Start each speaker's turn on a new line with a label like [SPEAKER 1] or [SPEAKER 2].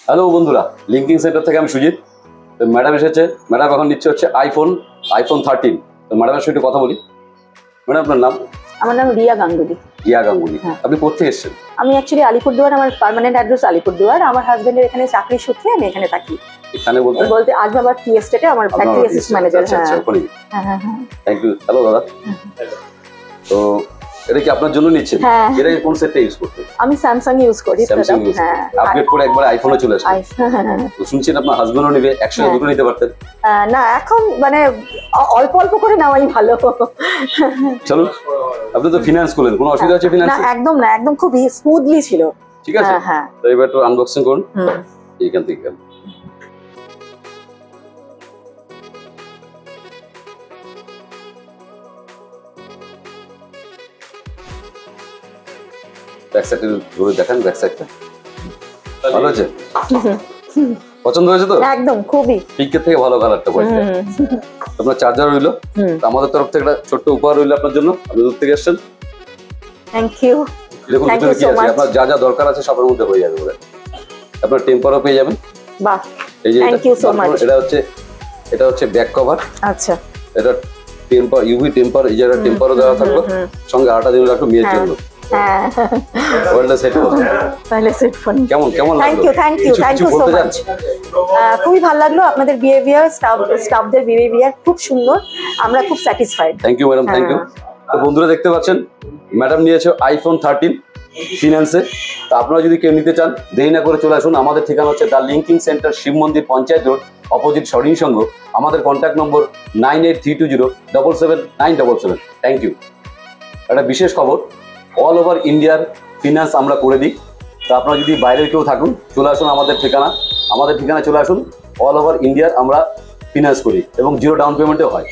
[SPEAKER 1] Hello বন্ধুরা, linking centre থেকে আমি সুজিত। তো ম্যাডাম এসেছে, ম্যাডাম এখন নিচ্ছে হচ্ছে আইফোন 13। তো ম্যাডামের সাথে একটু কথা বলি। ম্যাডাম আপনার নাম?
[SPEAKER 2] আমার নাম রিয়া গাঙ্গুলি।
[SPEAKER 1] রিয়া গাঙ্গুলি, আপনি কোথায় এসেছেন?
[SPEAKER 2] আমি অ্যাকচুয়ালি আলিপুরদুয়ার, আমার পার্মানেন্ট অ্যাড্রেস আলিপুরদুয়ার। আমার হাজবেন্ডের এখানে চাকরি সূত্রে আমি এখানে থাকি।
[SPEAKER 1] এখানে বলতে
[SPEAKER 2] আজবাবার টি এস্টেটে আমার ফ্যাক্টরি অ্যাসিস্ট্যান্ট ম্যানেজার। হ্যাঁ।
[SPEAKER 1] Thank you. হ্যালো দাদা। তো এটা কি আপনার জন্য নিচ্ছেন? এটা কোন সেটটা ইউজ করতে?
[SPEAKER 2] আমি স্যামসাং ইউজ করি।
[SPEAKER 1] হ্যাঁ, আপডেট করে একবার আইফোনে চলে আসেন। তো শুনছেন আপনার হাজবেন্ডও নেবে, একসাথে দুটো নিতে পারতেন।
[SPEAKER 2] না, এখন মানে অল্প অল্প করে নেওয়াই ভালো।
[SPEAKER 1] চলো, আপনি তো ফিনান্স করলেন, কোনো অসুবিধা আছে ফিনান্স?
[SPEAKER 2] না, একদম না, একদম খুব স্মুথলি ছিল।
[SPEAKER 1] ঠিক আছে। হ্যাঁ, তো এবার একটু আনবক্সিং করুন এইখান থেকে। ব্যাক সাইডে ঘুরে দেখেন, ব্যাক সাইডটা ভালো আছে? পছন্দ হয়েছে তো?
[SPEAKER 2] একদম, খুবই
[SPEAKER 1] পিকের থেকে ভালো কালারটা পড়ছে। আপনার চার্জার রইলো, আমাদের তরফ থেকে একটা ছোট্ট উপহার রইলো আপনার জন্য। আপনি দূর থেকে এসেছেন।
[SPEAKER 2] Thank you.
[SPEAKER 1] দেখুন ভিতরে কি আছে, আপনার যা যা দরকার আছে সবার মধ্যে হয়ে যাবে বলে। আপনার টেম্পারও পেয়ে যাবেন।
[SPEAKER 2] বাহ,
[SPEAKER 1] এই যে
[SPEAKER 2] থ্যাংক ইউ সো মাচ।
[SPEAKER 1] এটা হচ্ছে ব্যাক কভার।
[SPEAKER 2] আচ্ছা,
[SPEAKER 1] এটা টেম্পার, ইউভি টেম্পার, এই জায়গাটা টেম্পারও দেওয়া থাকবে, সঙ্গে 8টা দিন রাখো মেয়ের জন্য।
[SPEAKER 2] খুবই ভালো লাগলো আপনাদের বিহেভিয়ার, স্টাফদের বিহেভিয়ার খুব সুন্দর। আমরা খুব satisfied.
[SPEAKER 1] Thank you madam, thank you. তো বন্ধুরা দেখতে পাচ্ছেন ম্যাডাম নিয়েছে আইফোন 13 ফিনান্সে। তো আপনারা যদি কেউ নিতে চান, দেরি না করে চলে আসুন। আমাদের ঠিকানা হচ্ছে দ্য লিঙ্কিং সেন্টার, শিব মন্দির, পঞ্চায়েত রোড, অপোজিট সরিং সংঘ। আমাদের কন্ট্যাক্ট নম্বর 9832077977। Thank you. একটা বিশেষ খবর, অল ওভার ইন্ডিয়ার ফিনান্স আমরা করে দিই। তো আপনারা যদি বাইরের কেউ থাকুন, চলে আসুন আমাদের ঠিকানায় চলে আসুন। অল ওভার ইন্ডিয়ার আমরা ফিনান্স করি এবং 0 ডাউন পেমেন্টেও হয়।